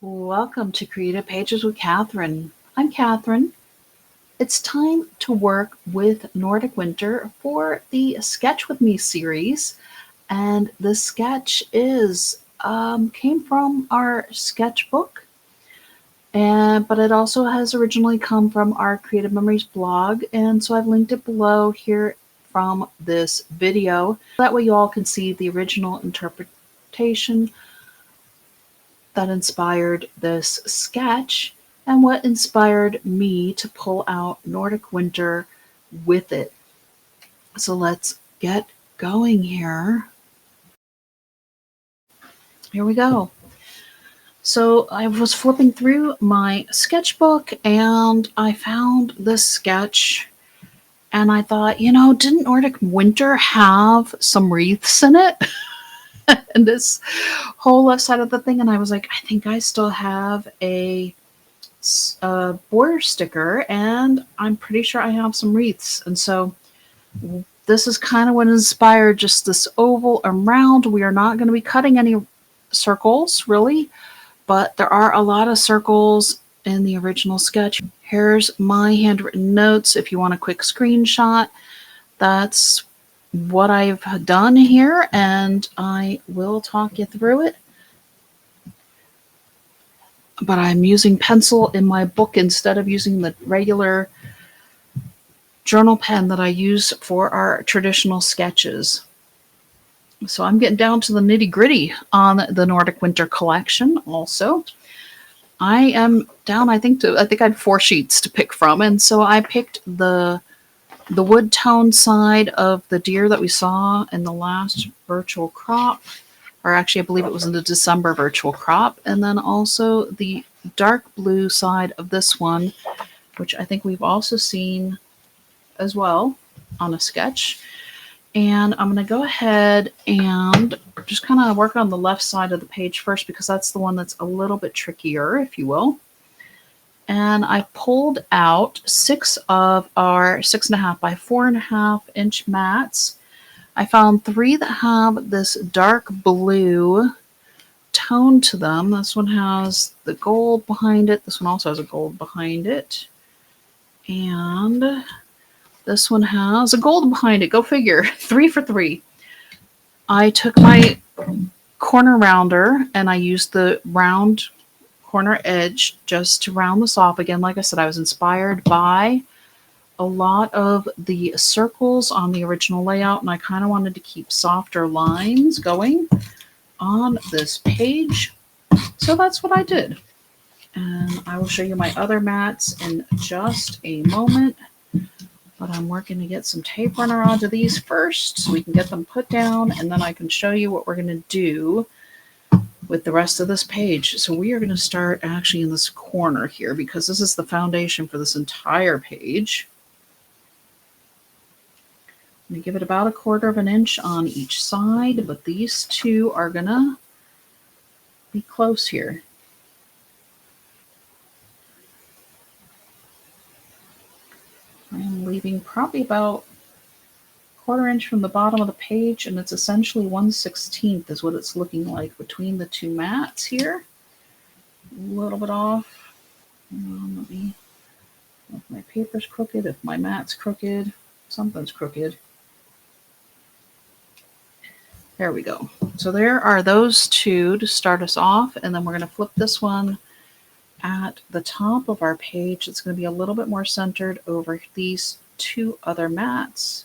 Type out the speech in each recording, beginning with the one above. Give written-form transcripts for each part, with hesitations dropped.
Welcome to Creative Pages with Catherine. I'm Catherine. It's time to work with Nordic Winter for the Sketch With Me series. And the sketch came from our sketchbook, but it also has originally come from our Creative Memories blog. And so I've linked it below here from this video. That way you all can see the original interpretation that inspired this sketch and what inspired me to pull out Nordic Winter with it. So let's get going here. Here we go. So I was flipping through my sketchbook and I found this sketch and I thought, didn't Nordic Winter have some wreaths in it? And this whole left side of the thing, and I was like, I think I still have a border sticker, and I'm pretty sure I have some wreaths. And so this is kind of what inspired just this oval and round. We are not going to be cutting any circles, really, but there are a lot of circles in the original sketch. Here's my handwritten notes. If you want a quick screenshot, that's what I've done here, and I will talk you through it. But I'm using pencil in my book instead of using the regular journal pen that I use for our traditional sketches. So I'm getting down to the nitty-gritty on the Nordic Winter collection also. I am down, I think I had 4 sheets to pick from, and so I picked the wood tone side of the deer that we saw in the last virtual crop, or actually I believe it was in the December virtual crop, and then also the dark blue side of this one, which I think we've also seen as well on a sketch. And I'm going to go ahead and just kind of work on the left side of the page first, because that's the one that's a little bit trickier, if you will. And I pulled out 6 of our 6.5 by 4.5 inch mats. I found 3 that have this dark blue tone to them. This one has the gold behind it. This one also has a gold behind it. And this one has a gold behind it. Go figure. 3 for 3. I took my corner rounder and I used the round corner edge just to round this off. Again, like I said, I was inspired by a lot of the circles on the original layout, and I kind of wanted to keep softer lines going on this page. So that's what I did. And I will show you my other mats in just a moment. But I'm working to get some tape runner onto these first so we can get them put down, and then I can show you what we're going to do with the rest of this page. So we are going to start actually in this corner here, because this is the foundation for this entire page. I'm going to give it about 1/4 inch on each side, but these 2 are going to be close here. I am leaving probably about 1/4 inch from the bottom of the page, and it's essentially 1/16 is what it's looking like between the 2 mats here. A little bit off. Let me, if my paper's crooked, if my mat's crooked, something's crooked. There we go. So there are those 2 to start us off, and then we're going to flip this one at the top of our page. It's going to be a little bit more centered over these 2 other mats.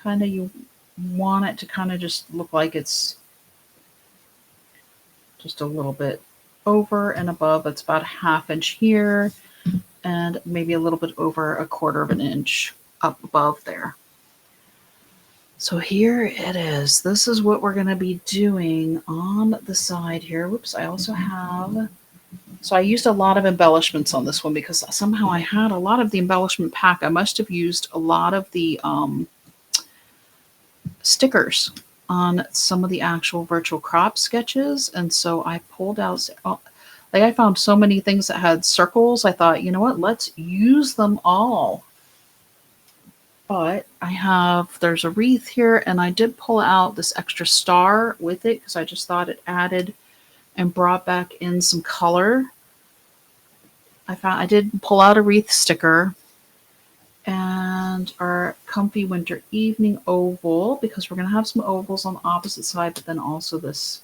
Kind of, you want it to kind of just look like it's just a little bit over and above. It's about 1/2 inch here, and maybe a little bit over 1/4 inch up above there. So here it is. This is what we're going to be doing on the side here. Whoops, I also have... So I used a lot of embellishments on this one, because somehow I had a lot of the embellishment pack. I must have used a lot of the stickers on some of the actual virtual crop sketches. And so I pulled out... Like, I found so many things that had circles. I thought, you know what? Let's use them all. But there's a wreath here, and I did pull out this extra star with it because I just thought it added and brought back in some color. I did pull out a wreath sticker and our comfy winter evening oval, because we're going to have some ovals on the opposite side, but then also this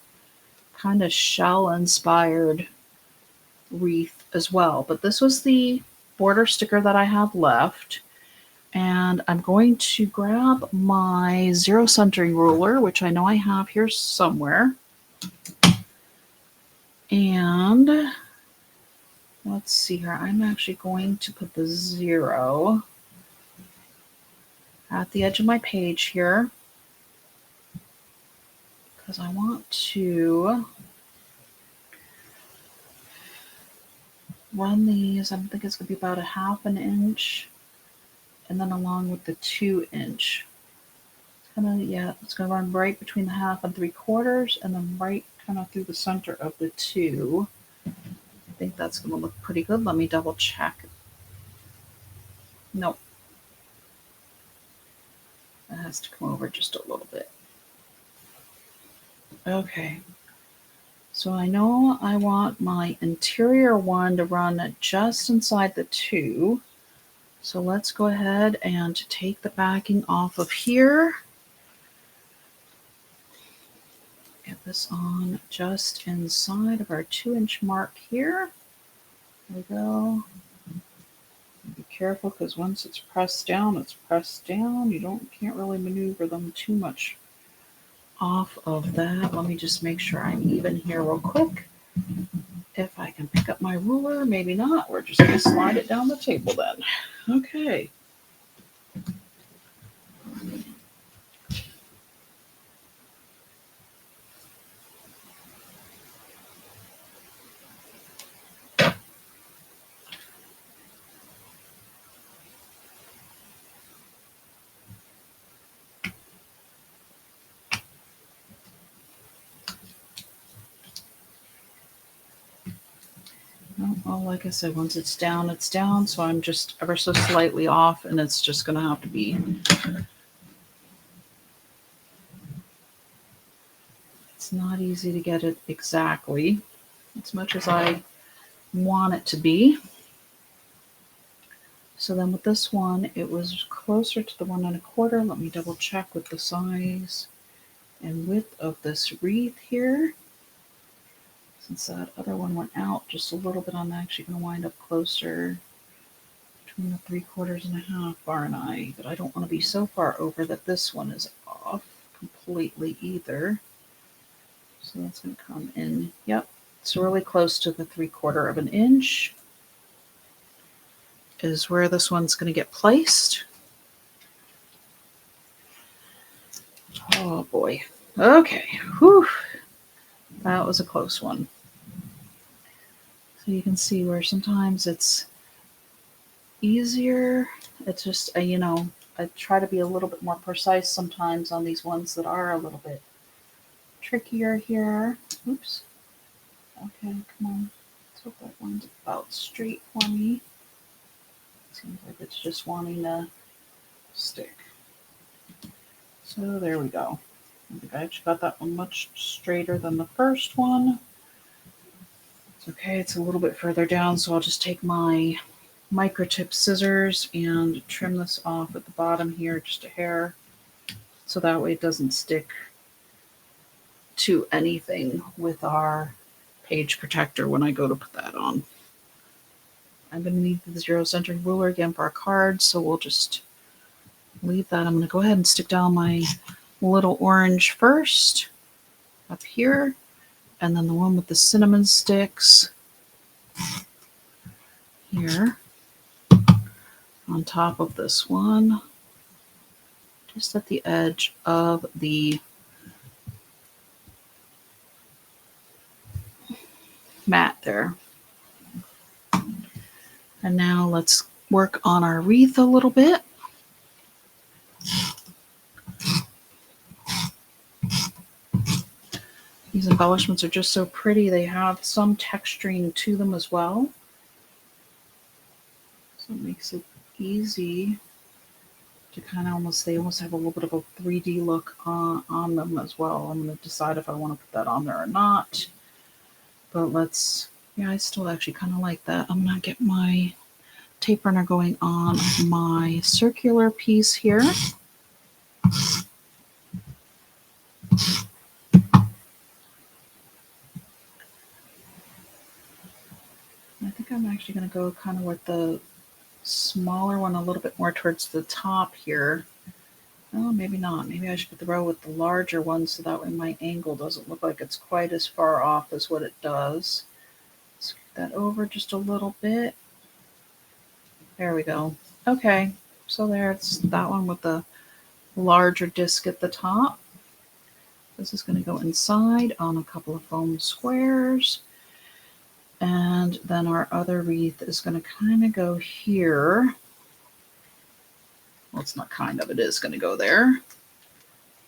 kind of shell inspired wreath as well. But this was the border sticker that I have left. And I'm going to grab my zero centering ruler, which I know I have here somewhere. And let's see here. I'm actually going to put the 0 at the edge of my page here, because I want to run these. I think it's going to be about a 1/2 inch, and then along with the 2-inch. It's going to run right between the 1/2 and 3/4, and then right kind of through the center of the 2. I think that's going to look pretty good. Let me double check. Nope. That has to come over just a little bit. Okay. So I know I want my interior one to run just inside the 2. So let's go ahead and take the backing off of here. Get this on just inside of our 2-inch mark here. There we go. Be careful, because once it's pressed down, it's pressed down. You can't really maneuver them too much off of that. Let me just make sure I'm even here real quick. If I can pick up my ruler, maybe not. We're just going to slide it down the table then. Okay. Well, like I said, once it's down, it's down. So I'm just ever so slightly off, and it's just going to have to be. It's not easy to get it exactly as much as I want it to be. So then with this one, it was closer to the 1 1/4. Let me double check with the size and width of this wreath here. Since that other one went out just a little bit, I'm actually going to wind up closer between the 3/4 and a 1/2, aren't I? But I don't want to be so far over that this one is off completely either. So that's going to come in. Yep, it's really close to the 3/4 inch is where this one's going to get placed. Oh boy. Okay. Whew. That was a close one. So you can see where sometimes it's easier. It's just, I try to be a little bit more precise sometimes on these ones that are a little bit trickier here. Oops. Okay, come on. Let's hope that one's about straight for me. Seems like it's just wanting to stick. So there we go. I think I actually got that one much straighter than the first one. It's okay, it's a little bit further down, so I'll just take my microtip scissors and trim this off at the bottom here just a hair, so that way it doesn't stick to anything with our page protector when I go to put that on. I'm going to need the 0 centering ruler again for our cards, so we'll just leave that. I'm going to go ahead and stick down my little orange first up here, and then the one with the cinnamon sticks here on top of this one, just at the edge of the mat there. And now let's work on our wreath a little bit. These embellishments are just so pretty. They have some texturing to them as well. So it makes it easy to kind of they almost have a little bit of a 3D look on them as well. I'm going to decide if I want to put that on there or not. But yeah, I still actually kind of like that. I'm going to get my tape runner going on my circular piece here. I think I'm actually going to go kind of with the smaller one a little bit more towards the top here. Oh, maybe not. Maybe I should put the row with the larger one so that way my angle doesn't look like it's quite as far off as what it does. Scoot that over just a little bit. There we go. Okay, so there it's that one with the larger disc at the top. This is going to go inside on a couple of foam squares. And then our other wreath is going to kind of go here. Well, it's not kind of, it is going to go there.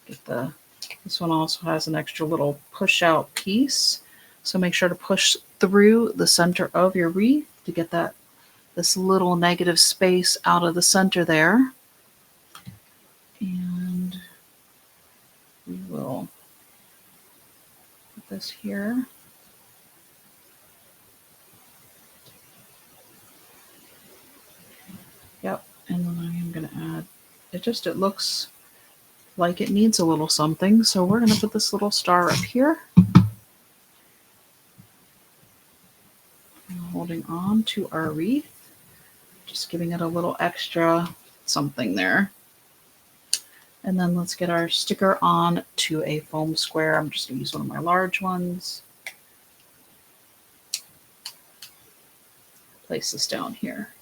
This one also has an extra little push out piece. So make sure to push through the center of your wreath to get this little negative space out of the center there. And we will put this here. Yep, and then I am going to add, it looks like it needs a little something, so we're going to put this little star up here. Holding on to our wreath, just giving it a little extra something there. And then let's get our sticker on to a foam square. I'm just going to use one of my large ones. Place this down here.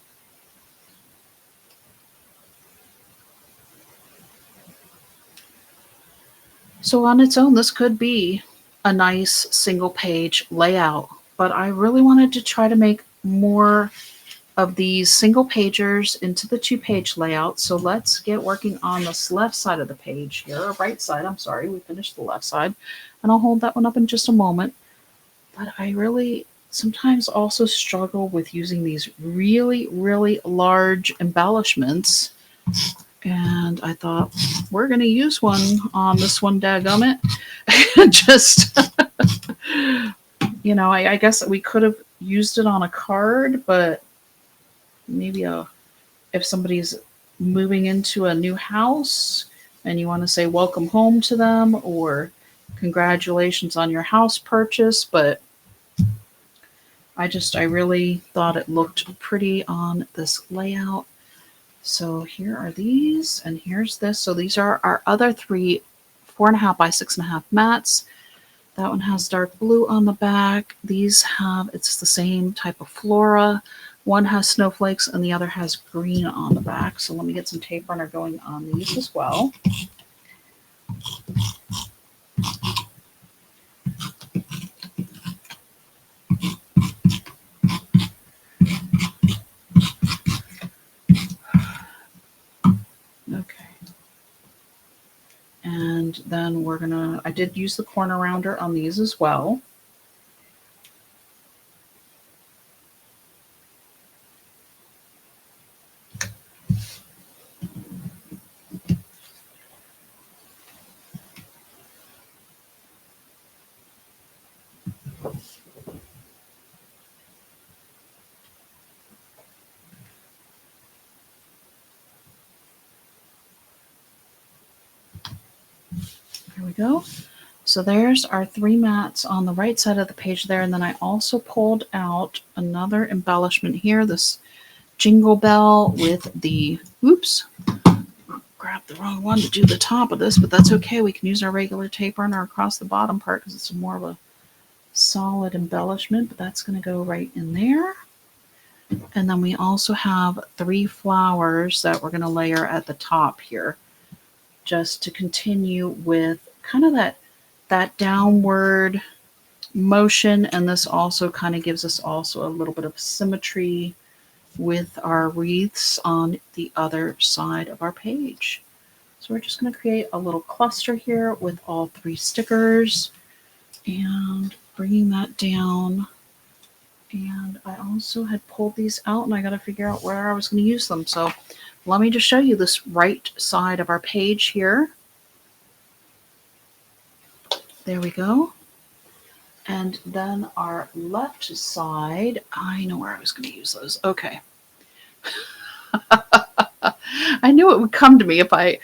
So on its own, this could be a nice single page layout, but I really wanted to try to make more of these single pagers into the 2-page layout. So let's get working on this left side of the page here, or right side. I'm sorry, we finished the left side, and I'll hold that one up in just a moment. But I really sometimes also struggle with using these really, really large embellishments. And I thought, we're going to use one on this one, dadgummit. Just, I guess we could have used it on a card, but maybe if somebody's moving into a new house and you want to say welcome home to them or congratulations on your house purchase. But I really thought it looked pretty on this layout. So here are these, and here's this. So these are our other 3 4.5 by 6.5 mats. That one has dark blue on the back. These it's the same type of flora. One has snowflakes and the other has green on the back. So let me get some tape runner going on these as well. Okay. And then I did use the corner rounder on these as well. There we go. So there's our 3 mats on the right side of the page there. And then I also pulled out another embellishment here, this jingle bell with oops, grabbed the wrong one to do the top of this, but that's okay. We can use our regular tape runner across the bottom part because it's more of a solid embellishment, but that's going to go right in there. And then we also have 3 flowers that we're going to layer at the top here, just to continue with kind of that downward motion. And this also kind of gives us also a little bit of symmetry with our wreaths on the other side of our page. So we're just going to create a little cluster here with all 3 stickers and bringing that down. And I also had pulled these out and I got to figure out where I was going to use them. So let me just show you this right side of our page here. There we go. And then our left side, I know where I was going to use those. Okay. I knew it would come to me if I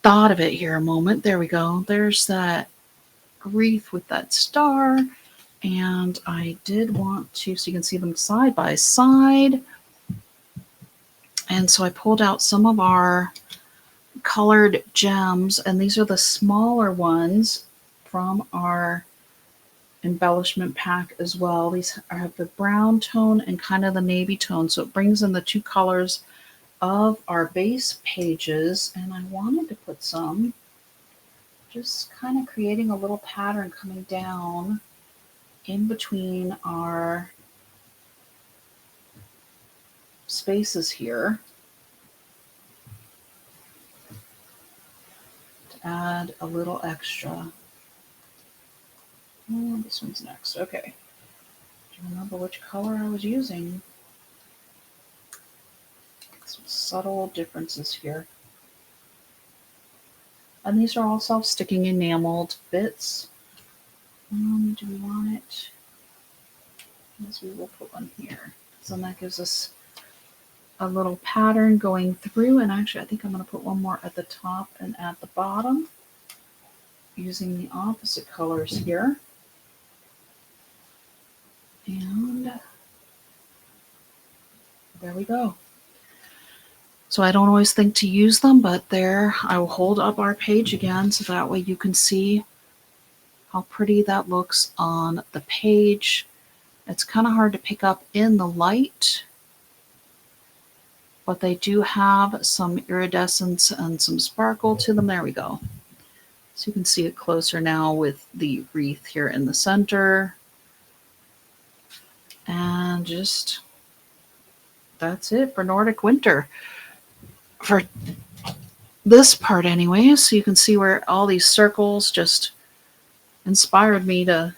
thought of it here a moment. There we go. There's that wreath with that star. And I did want to, so you can see them side by side. And so I pulled out some of our colored gems, and these are the smaller ones from our embellishment pack as well. These have the brown tone and kind of the navy tone, so it brings in the two colors of our base pages. And I wanted to put some, just kind of creating a little pattern coming down in between our spaces here to add a little extra. Oh, this one's next. Okay. Do you remember which color I was using? Some subtle differences here. And these are all self-sticking enameled bits. Do we want it? Yes, we will put one here. So that gives us a little pattern going through. And actually, I think I'm going to put one more at the top and at the bottom using the opposite colors here. And there we go. So I don't always think to use them, but there, I will hold up our page again so that way you can see how pretty that looks on the page. It's kind of hard to pick up in the light, but they do have some iridescence and some sparkle to them. There we go. So you can see it closer now with the wreath here in the center. And just, that's it for Nordic Winter. For this part anyway, so you can see where all these circles just inspired me to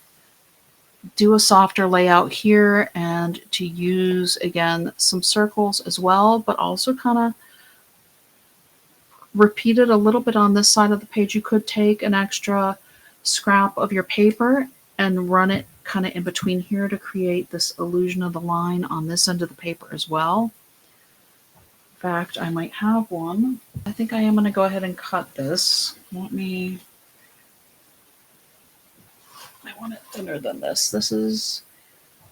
do a softer layout here and to use, again, some circles as well, but also kind of repeat it a little bit on this side of the page. You could take an extra scrap of your paper and run it kind of in between here to create this illusion of the line on this end of the paper as well. In fact, I might have one. I think I am going to go ahead and cut this. I want it thinner than this. This is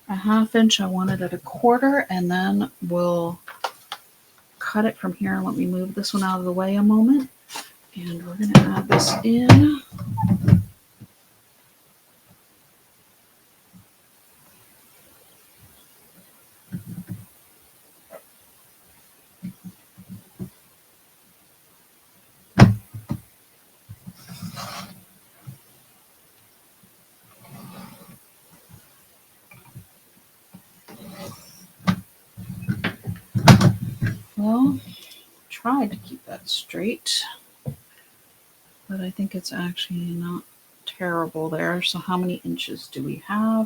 a 1/2 inch. I want it at 1/4, and then we'll cut it from here. Let me move this one out of the way a moment. And we're going to add this in. Well, tried to keep that straight, but I think it's actually not terrible there. So how many inches do we have?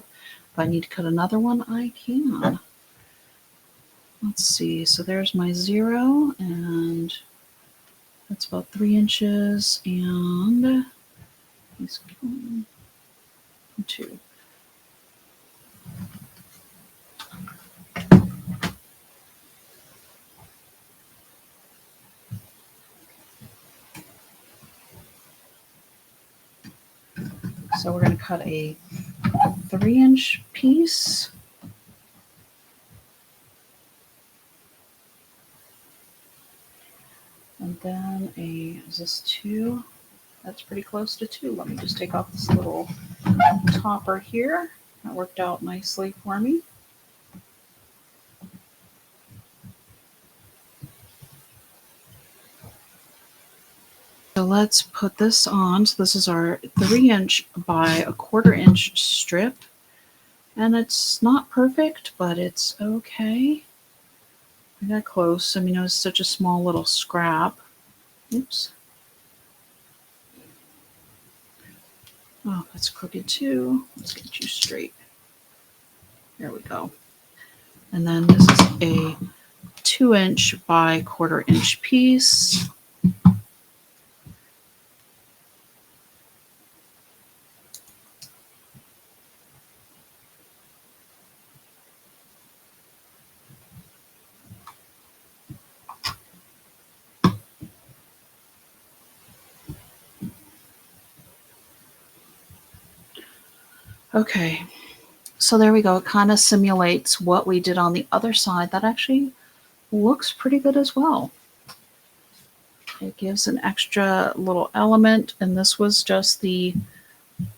If I need to cut another one, I can. Let's see. So there's my 0, and that's about 3 inches, and 2. So we're going to cut a 3-inch piece. And then is this 2? That's pretty close to 2. Let me just take off this little topper here. That worked out nicely for me. So let's put this on. So this is our 3-inch by 1/4 inch strip. And it's not perfect, but it's okay. I got close. I mean, it was such a small little scrap. Oops. Oh, that's crooked too. Let's get you straight. There we go. And then this is a 2-inch by 1/4 inch piece. Okay, so there we go. It kind of simulates what we did on the other side. That actually looks pretty good as well. It gives an extra little element, and this was just the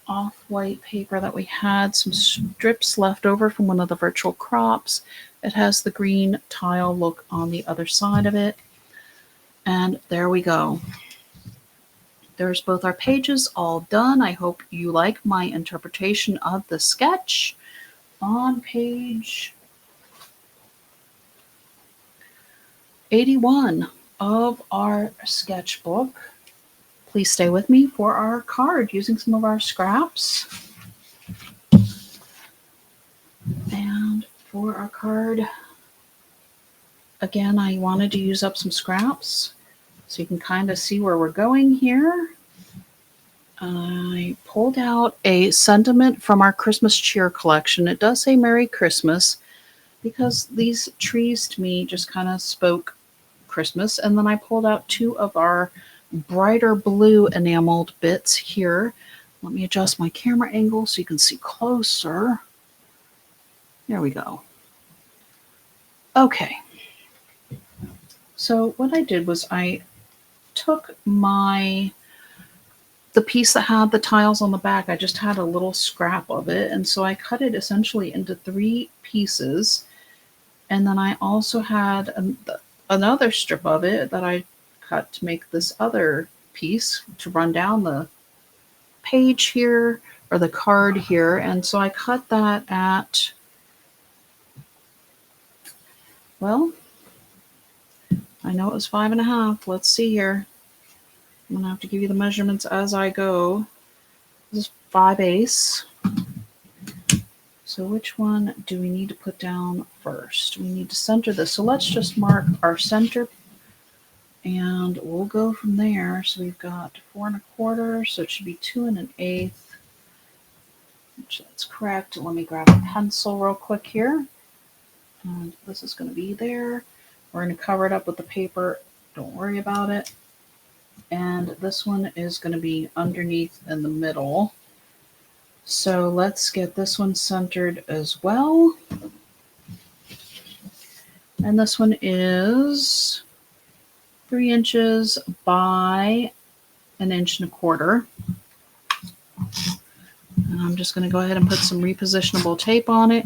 off-white paper that we had, some strips left over from one of the virtual crops. It has the green tile look on the other side of it. And there we go. There's both our pages all done. I hope you like my interpretation of the sketch. On page 81 of our sketchbook, please stay with me for our card using some of our scraps. And for our card, again, I wanted to use up some scraps so you can kind of see where we're going here. I pulled out a sentiment from our Christmas cheer collection. It does say Merry Christmas because these trees to me just kind of spoke Christmas. And then I pulled out two of our brighter blue enameled bits here. Let me adjust my camera angle so you can see closer. There we go. Okay. So what I did was I took the piece that had the tiles on the back, I just had a little scrap of it. And so I cut it essentially into 3 pieces. And then I also had another strip of it that I cut to make this other piece to run down the page here, or the card here. And so I cut that at, well, I know it was 5.5. Let's see here. I'm gonna have to give you the measurements as I go. This is 5/8. So which one do we need to put down first? We need to center this. So let's just mark our center and we'll go from there. So we've got 4.25, so it should be 2 1/8. Which that's correct. Let me grab a pencil real quick here. And this is going to be there. We're going to cover it up with the paper. Don't worry about it. And this one is going to be underneath in the middle. So let's get this one centered as well. And this one is 3 inches by 1.25 inches. And I'm just going to go ahead and put some repositionable tape on it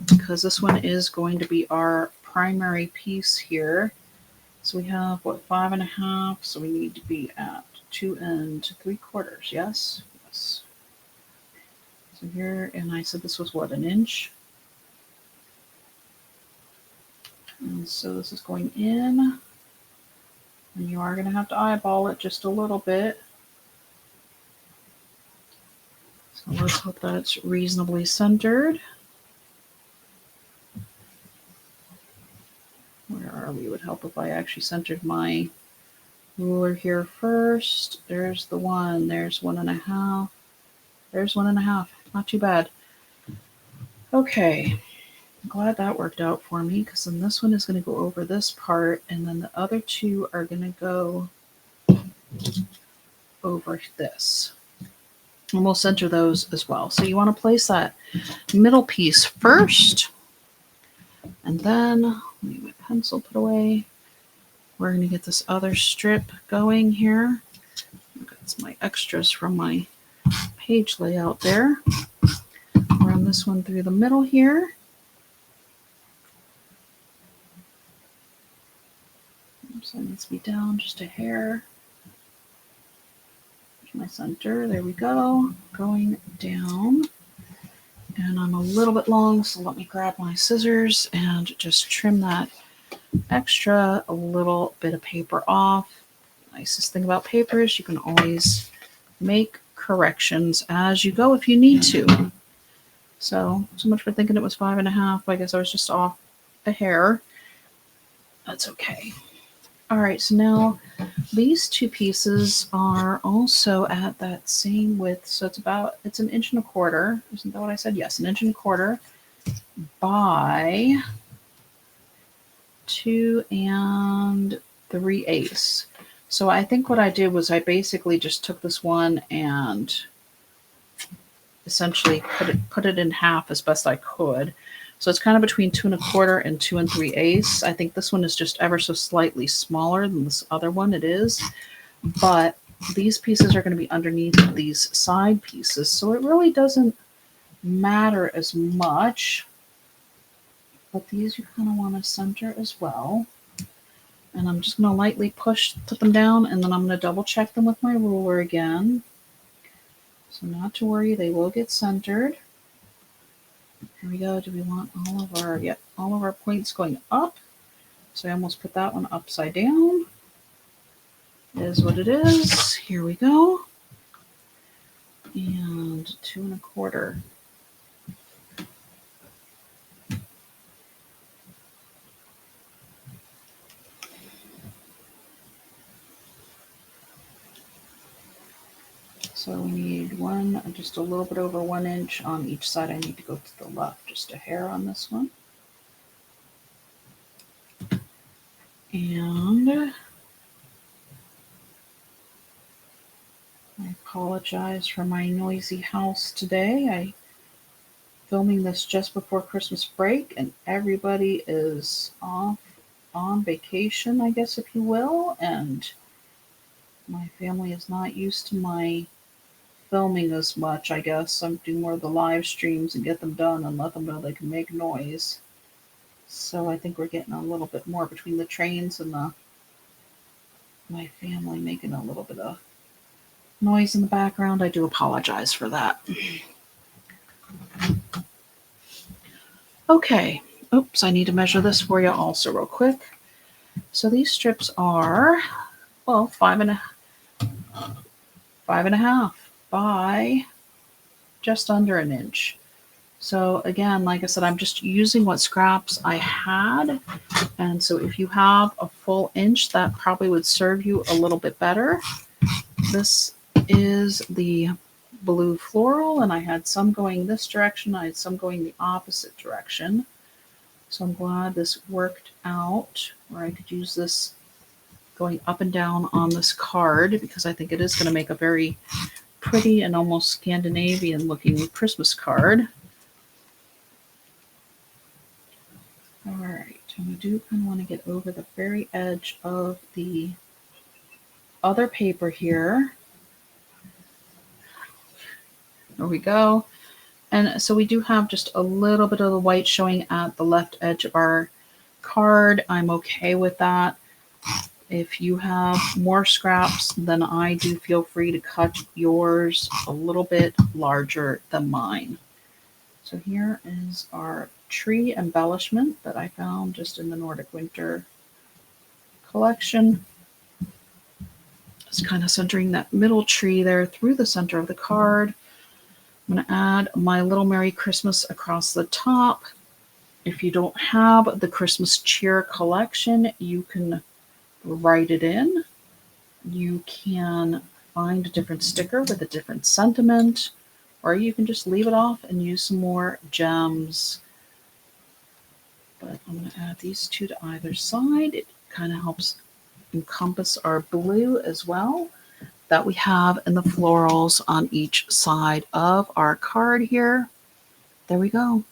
because this one is going to be our primary piece here. So we have, 5.5, so we need to be at 2 3/4, yes? Yes. So here, and I said this was 1 inch? And so this is going in, and you are going to have to eyeball it just a little bit. So let's hope that it's reasonably centered. Where are we? It would help if I actually centered my ruler here first. There's the one. There's 1.5. There's 1.5. Not too bad. Okay. I'm glad that worked out for me because then this one is going to go over this part and then the other two are going to go over this. And we'll center those as well. So you want to place that middle piece first. And then, let me get my pencil put away. We're going to get this other strip going here. That's my extras from my page layout there. Run this one through the middle here. So it needs to be down just a hair. Here's my center. There we go. Going down. And I'm a little bit long, so let me grab my scissors and just trim that extra a little bit of paper off. Nicest thing about paper is you can always make corrections as you go if you need to. So much for thinking it was 5.5. I guess I was just off a hair. That's okay. All right, so now these two pieces are also at that same width. So it's 1.25 inches. Isn't that what I said? Yes, 1.25 inches by 2 3/8. So I think what I did was I basically just took this one and essentially put it in half as best I could. So it's kind of between 2 1/4 and 2 3/8. I think this one is just ever so slightly smaller than this other one. It is, but these pieces are going to be underneath these side pieces, so it really doesn't matter as much. But these you kind of want to center as well. And I'm just going to lightly put them down, and then I'm going to double check them with my ruler again. So not to worry, they will get centered. Here we go. Do we want all of our points going up? So I almost put that one upside down. It is what it is. Here we go. And 2 1/4. So we need just a little bit over 1 inch on each side. I need to go to the left just a hair on this one. And I apologize for my noisy house today. I'm filming this just before Christmas break, and everybody is off on vacation, I guess, if you will, and my family is not used to my filming as much, I guess. I'm doing more of the live streams and get them done and let them know they can make noise. So I think we're getting a little bit more between the trains and my family making a little bit of noise in the background. I do apologize for that. Okay. Oops, I need to measure this for you also real quick. So these strips are, well, 5.5 by just under 1 inch. So again, like I said, I'm just using what scraps I had. And so if you have a full inch, that probably would serve you a little bit better. This is the blue floral, and I had some going this direction. I had some going the opposite direction. So I'm glad this worked out where I could use this going up and down on this card, because I think it is going to make a very pretty and almost Scandinavian looking Christmas card. All right, and we do kind of want to get over the very edge of the other paper here. There we go. And so we do have just a little bit of the white showing at the left edge of our card. I'm okay with that. If you have more scraps than I do, feel free to cut yours a little bit larger than mine. So here is our tree embellishment that I found just in the Nordic Winter collection. It's kind of centering that middle tree there through the center of the card. I'm going to add my little Merry Christmas across the top. If you don't have the Christmas cheer collection, you can write it in. You can find a different sticker with a different sentiment, or you can just leave it off and use some more gems. But I'm going to add these two to either side. It kind of helps encompass our blue as well that we have in the florals on each side of our card here. There we go.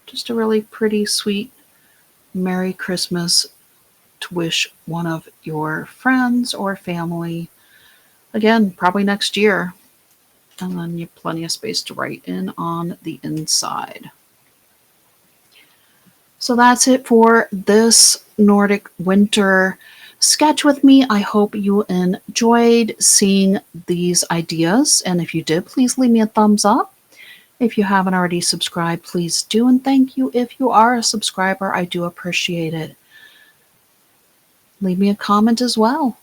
Just a really pretty, sweet Merry Christmas to wish one of your friends or family. Again, probably next year. And then you have plenty of space to write in on the inside. So that's it for this Nordic Winter sketch with me. I hope you enjoyed seeing these ideas. And if you did, please leave me a thumbs up. If you haven't already subscribed, please do. And thank you if you are a subscriber. I do appreciate it. Leave me a comment as well.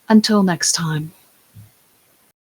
Until next time.